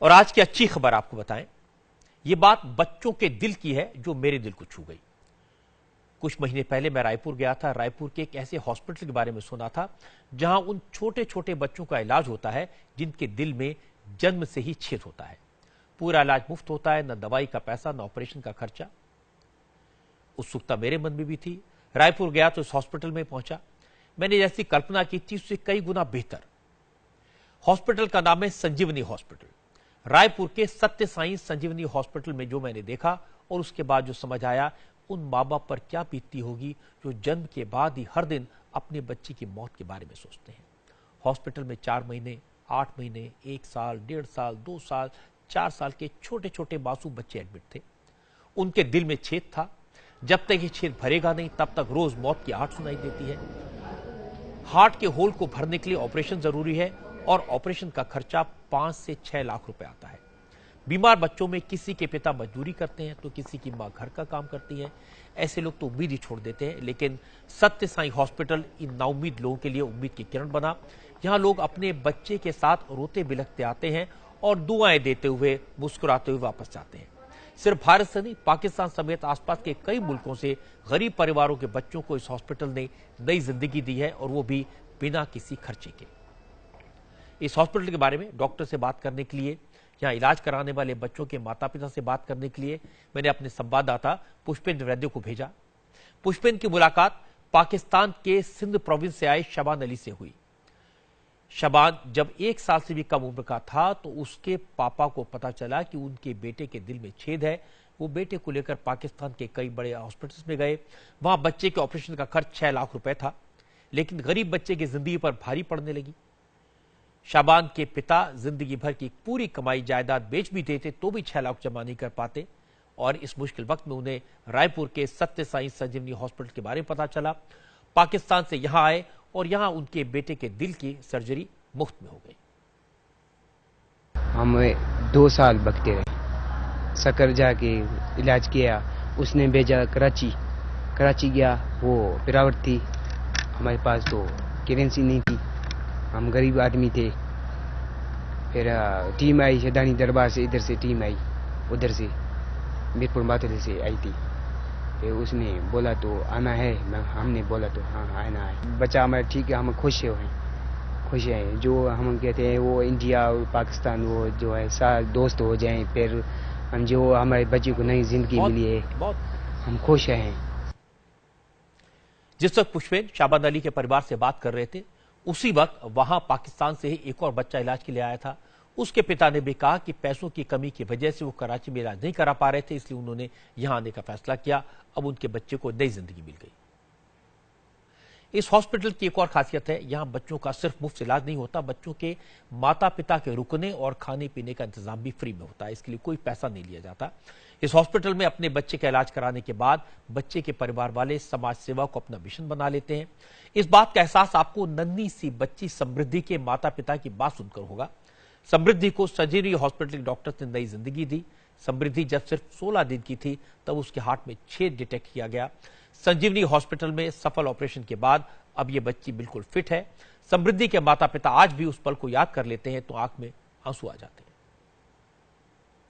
और आज की अच्छी खबर आपको बताएं, ये बात बच्चों के दिल की है जो मेरे दिल को छू गई। कुछ महीने पहले मैं रायपुर गया था। रायपुर के एक ऐसे हॉस्पिटल के बारे में सुना था जहां उन छोटे छोटे बच्चों का इलाज होता है जिनके दिल में जन्म से ही छेद होता है। पूरा इलाज मुफ्त होता है, न दवाई का पैसा, न ऑपरेशन का खर्चा। उत्सुकता मेरे मन में भी थी। रायपुर गया तो इस हॉस्पिटल में पहुंचा। मैंने जैसी कल्पना की थी उससे कई गुना बेहतर। हॉस्पिटल का नाम है संजीवनी हॉस्पिटल। रायपुर के सत्य साई संजीवनी हॉस्पिटल में जो मैंने देखा और उसके बाद जो समझ आया, उन माँ बाप पर क्या बीतती होगी जो जन्म के बाद ही हर दिन अपने बच्चे की मौत के बारे में सोचते हैं। हॉस्पिटल में 4 महीने, 8 महीने, 1 साल, 1.5 साल, 2 साल, 4 साल के छोटे छोटे मासूम बच्चे एडमिट थे। उनके दिल में छेद था। जब तक ये छेद भरेगा नहीं तब तक रोज मौत की आहट सुनाई देती है। हार्ट के होल को भरने के लिए ऑपरेशन जरूरी है और ऑपरेशन का खर्चा 5 से 6 लाख रुपए आता है। बीमार बच्चों में किसी के पिता मजदूरी करते हैं तो किसी की मां घर का काम करती है। ऐसे लोग तो उम्मीद ही छोड़ देते हैं, लेकिन सत्य साई हॉस्पिटल इन नाउम्मीद लोगों के लिए उम्मीद की किरण बना। यहां लोग अपने बच्चे के साथ रोते बिलखते आते हैं और दुआएं देते हुए, मुस्कुराते हुए वापस जाते हैं। सिर्फ भारत से नहीं, पाकिस्तान समेत आसपास के कई मुल्कों से गरीब परिवारों के बच्चों को इस हॉस्पिटल ने नई जिंदगी दी है, और वो भी बिना किसी खर्चे के। इस हॉस्पिटल के बारे में डॉक्टर से बात करने के लिए, यहां इलाज कराने वाले बच्चों के माता पिता से बात करने के लिए मैंने अपने संवाददाता पुष्पेंद्र वैद्य को भेजा। पुष्पेंद्र की मुलाकात पाकिस्तान के सिंध प्रोविंस से आए शबान अली से हुई। शबान जब 1 साल से भी कम उम्र का था तो उसके पापा को पता चला कि उनके बेटे के दिल में छेद है। वो बेटे को लेकर पाकिस्तान के कई बड़े हॉस्पिटल्स में गए। वहां बच्चे के ऑपरेशन का खर्च 6 लाख रुपए था, लेकिन गरीब बच्चे की जिंदगी पर भारी पड़ने लगी। शाबान के पिता जिंदगी भर की पूरी कमाई जायदाद बेच भी देते तो भी 6 लाख जमा नहीं कर पाते, और इस मुश्किल वक्त में उन्हें रायपुर के सत्य साई संजीवनी हॉस्पिटल के बारे में पता चला। पाकिस्तान से यहां आए और यहां उनके बेटे के दिल की सर्जरी मुफ्त में हो गई। हम 2 साल भगते रहे, सकर जाके इलाज किया, उसने भेजा कराची गया। वो पिरावट थी, हमारे पास तो करेंसी नहीं थी, हम गरीब आदमी थे। फिर टीम आई शदानी दरबार से, इधर से टीम आई, उधर से मीरपुर मातले से आई थी। फिर उसने बोला तो आना है, हमने बोला तो हाँ आना है। बच्चा हमारा ठीक है, हम खुश हैं। जो हम कहते हैं वो इंडिया और पाकिस्तान वो जो है सारे दोस्त हो जाएं, फिर हम जो हमारे बच्चे को नई जिंदगी मिली है, हम खुश हैं। जिस वक्त पुष्पेंद्र शाबान अली के परिवार से बात कर रहे थे, उसी वक्त वहां पाकिस्तान से ही एक और बच्चा इलाज के लिए आया था। उसके पिता ने भी कहा कि पैसों की कमी की वजह से वो कराची में इलाज नहीं करा पा रहे थे, इसलिए उन्होंने यहां आने का फैसला किया। अब उनके बच्चे को नई जिंदगी मिल गई। इस हॉस्पिटल की एक और खासियत है, यहां बच्चों का सिर्फ मुफ्त इलाज नहीं होता, बच्चों के माता पिता के रुकने और खाने पीने का इंतजाम भी फ्री में होता है। इसके लिए कोई पैसा नहीं लिया जाता। इस हॉस्पिटल में अपने बच्चे का इलाज कराने के बाद बच्चे के परिवार वाले समाज सेवा को अपना मिशन बना लेते हैं। इस बात का एहसास आपको नन्ही सी बच्ची समृद्धि के माता पिता की बात सुनकर होगा। समृद्धि को संजीवनी हॉस्पिटल के डॉक्टर्स ने नई जिंदगी दी। समृद्धि जब सिर्फ 16 दिन की थी तब उसके हार्ट में छेद डिटेक्ट किया गया। संजीवनी हॉस्पिटल में सफल ऑपरेशन के बाद अब यह बच्ची बिल्कुल फिट है। समृद्धि के माता पिता आज भी उस पल को याद कर लेते हैं तो आंख में आंसू आ जाते हैं।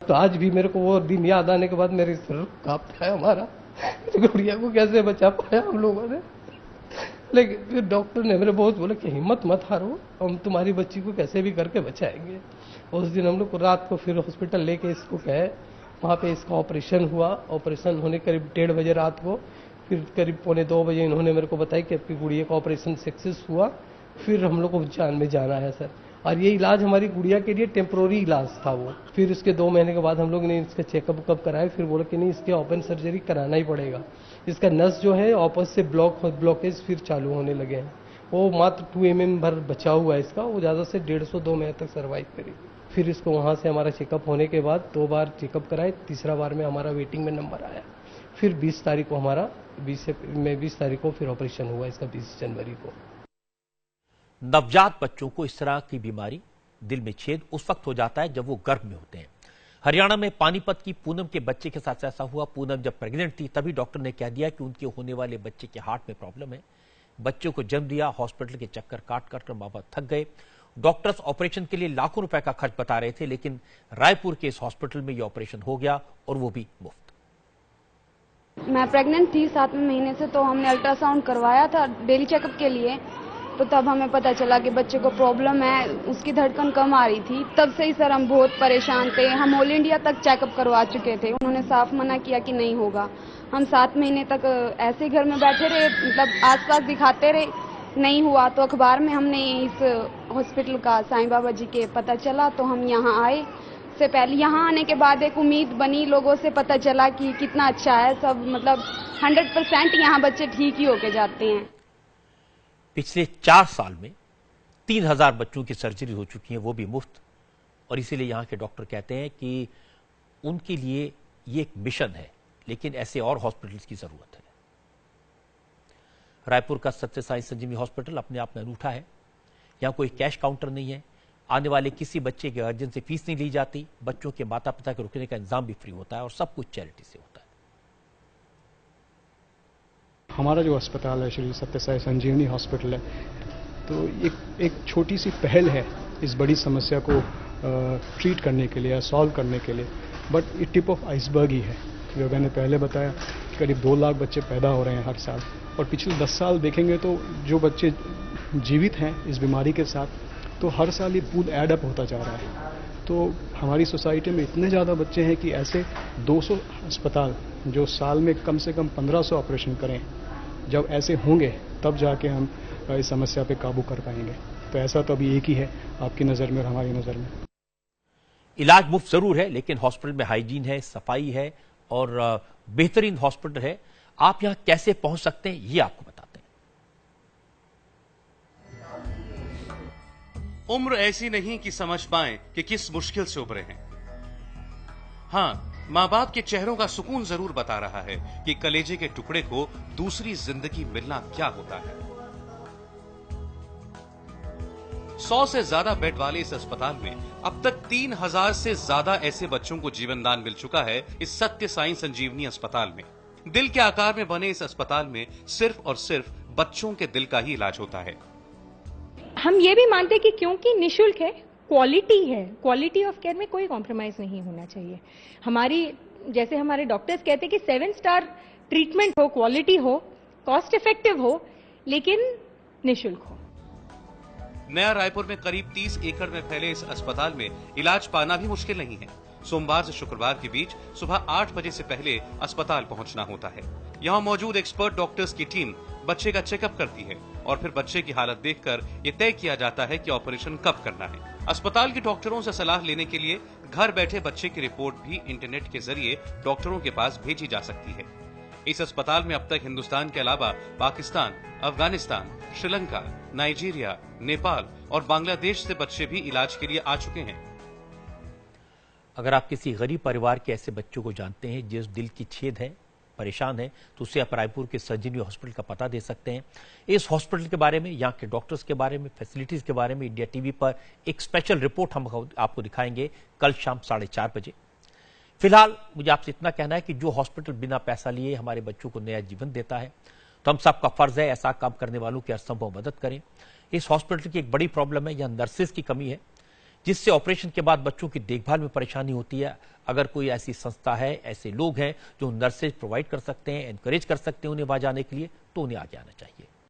तो आज भी मेरे को वो दिन याद आने के बाद मेरे सर कांपता है। हमारा गुड़िया को कैसे बचा पाया हम लोगों ने। लेकिन फिर डॉक्टर ने मेरे बहुत बोला कि हिम्मत मत हारो, हम तुम्हारी बच्ची को कैसे भी करके बचाएंगे। उस दिन हम लोग को रात को फिर हॉस्पिटल लेके इसको गए, वहाँ पे इसका ऑपरेशन हुआ। ऑपरेशन होने करीब 1:30 बजे रात को, फिर करीब 1:45 बजे इन्होंने मेरे को बताया कि आपकी गुड़िया का ऑपरेशन सक्सेस हुआ। फिर हम लोग को जान में जाना है सर, और ये इलाज हमारी गुड़िया के लिए टेम्प्रोरी इलाज था वो। फिर उसके 2 महीने के बाद हम लोग ने इसका चेकअप कराया। फिर बोला कि नहीं, इसके ओपन सर्जरी कराना ही पड़ेगा। इसका नस जो है आपस से ब्लॉकेज फिर चालू होने लगे हैं। वो मात्र 2 mm भर बचा हुआ है इसका, वो ज़्यादा से 150-2 महीने तक सर्वाइव करेगी। फिर इसको वहाँ से हमारा चेकअप होने के बाद 2 बार चेकअप कराए, तीसरा बार में हमारा वेटिंग में नंबर आया। फिर 20 तारीख को हमारा 20 तारीख को फिर ऑपरेशन हुआ इसका, 20 जनवरी को। नवजात बच्चों को इस तरह की बीमारी, दिल में छेद, उस वक्त हो जाता है जब वो गर्भ में होते हैं। हरियाणा में पानीपत की पूनम के बच्चे के साथ ऐसा हुआ। पूनम जब प्रेग्नेंट थी तभी डॉक्टर ने कह दिया कि उनके होने वाले बच्चे के हार्ट में प्रॉब्लम है। बच्चे को जन्म दिया। हॉस्पिटल के चक्कर काट कर मां बाप थक गए। डॉक्टर्स ऑपरेशन के लिए लाखों रुपए का खर्च बता रहे थे, लेकिन रायपुर के इस हॉस्पिटल में यह ऑपरेशन हो गया और वो भी मुफ्त। मैं प्रेग्नेंट थी 7वें महीने से, तो हमने अल्ट्रासाउंड करवाया था डेली चेकअप के लिए। तो तब हमें पता चला कि बच्चे को प्रॉब्लम है, उसकी धड़कन कम आ रही थी। तब से ही सर हम बहुत परेशान थे। हम ऑल इंडिया तक चेकअप करवा चुके थे, उन्होंने साफ मना किया कि नहीं होगा। हम 7 महीने तक ऐसे घर में बैठे रहे, मतलब आसपास दिखाते रहे, नहीं हुआ। तो अखबार में हमने इस हॉस्पिटल का साईं बाबा जी के पता चला, तो हम यहाँ आए। से पहले यहाँ आने के बाद एक उम्मीद बनी, लोगों से पता चला कि कितना अच्छा है सब, मतलब 100% यहाँ बच्चे ठीक ही होके जाते हैं। पिछले 4 साल में 3000 बच्चों की सर्जरी हो चुकी है, वो भी मुफ्त। और इसीलिए यहाँ के डॉक्टर कहते हैं कि उनके लिए ये एक मिशन है, लेकिन ऐसे और हॉस्पिटल्स की जरूरत है। रायपुर का सत्य साई संजीवनी हॉस्पिटल अपने आप में अनूठा है। यहाँ कोई कैश काउंटर नहीं है, आने वाले किसी बच्चे के गार्जियन से फीस नहीं ली जाती, बच्चों के माता पिता के रुकने का इंतजाम भी फ्री होता है और सब कुछ चैरिटी से होता है। हमारा जो अस्पताल है श्री सत्य साई संजीवनी हॉस्पिटल है, तो एक छोटी सी पहल है इस बड़ी समस्या को ट्रीट करने के लिए या सॉल्व करने के लिए, बट ये टिप ऑफ आइसबर्ग ही है। जो मैंने पहले बताया, करीब 2 लाख बच्चे पैदा हो रहे हैं हर साल, और पिछले 10 साल देखेंगे तो जो बच्चे जीवित हैं इस बीमारी के साथ, तो हर साल ये पूल एड अप होता जा रहा है। तो हमारी सोसाइटी में इतने ज़्यादा बच्चे हैं कि ऐसे 200 अस्पताल जो साल में कम से कम 1500 ऑपरेशन करें, जब ऐसे होंगे तब जाके हम इस समस्या पे काबू कर पाएंगे। तो ऐसा तो अभी एक ही है आपकी नज़र में और हमारी नज़र में। इलाज मुफ्त जरूर है, लेकिन हॉस्पिटल में हाइजीन है, सफाई है और बेहतरीन हॉस्पिटल है। आप यहां कैसे पहुंच सकते हैं, ये आपको बताते हैं। उम्र ऐसी नहीं कि समझ पाएं कि किस मुश्किल से उभरे हैं। हां, मां बाप के चेहरों का सुकून जरूर बता रहा है कि कलेजे के टुकड़े को दूसरी जिंदगी मिलना क्या होता है। 100 से ज्यादा बेड वाले इस अस्पताल में अब तक 3000 से ज्यादा ऐसे बच्चों को जीवन दान मिल चुका है। इस सत्य साई संजीवनी अस्पताल में दिल के आकार में बने इस अस्पताल में सिर्फ और सिर्फ बच्चों के दिल का ही इलाज होता है। हम ये भी मानते हैं कि क्योंकि निःशुल्क है, क्वालिटी है, क्वालिटी ऑफ केयर में कोई कॉम्प्रोमाइज नहीं होना चाहिए। जैसे हमारे डॉक्टर्स कहते हैं कि 7 स्टार ट्रीटमेंट हो, क्वालिटी हो, कॉस्ट इफेक्टिव हो, लेकिन निःशुल्क हो। नया रायपुर में करीब 30 एकड़ में फैले इस अस्पताल में इलाज पाना भी मुश्किल नहीं है। सोमवार से शुक्रवार के बीच सुबह 8 बजे से पहले अस्पताल पहुंचना होता है। यहां मौजूद एक्सपर्ट डॉक्टर्स की टीम बच्चे का चेकअप करती है और फिर बच्चे की हालत देखकर यह तय किया जाता है कि ऑपरेशन कब करना है। अस्पताल के डॉक्टरों से सलाह लेने के लिए घर बैठे बच्चे की रिपोर्ट भी इंटरनेट के जरिए डॉक्टरों के पास भेजी जा सकती है। इस अस्पताल में अब तक हिंदुस्तान के अलावा पाकिस्तान, अफगानिस्तान, श्रीलंका, नाइजीरिया, नेपाल और बांग्लादेश से बच्चे भी इलाज के लिए आ चुके हैं। अगर आप किसी गरीब परिवार के ऐसे बच्चों को जानते हैं जिस दिल की छेद है, परेशान है, तो उसे आप रायपुर के संजीवनी हॉस्पिटल का पता दे सकते हैं। इस हॉस्पिटल के बारे में, यहाँ के डॉक्टर्स के बारे में, फैसिलिटीज के बारे में इंडिया टीवी पर एक स्पेशल रिपोर्ट हम आपको दिखाएंगे कल शाम 4:30 बजे। फिलहाल मुझे आपसे इतना कहना है कि जो हॉस्पिटल बिना पैसा लिए हमारे बच्चों को नया जीवन देता है, तो हम सबका फर्ज है ऐसा काम करने वालों की असंभव मदद करें। इस हॉस्पिटल की एक बड़ी प्रॉब्लम है, यह नर्सेज की कमी है, जिससे ऑपरेशन के बाद बच्चों की देखभाल में परेशानी होती है। अगर कोई ऐसी संस्था है, ऐसे लोग हैं जो नर्सेज प्रोवाइड कर सकते हैं, एनकरेज कर सकते हैं उन्हें वहां जाने के लिए, तो उन्हें आगे आना चाहिए।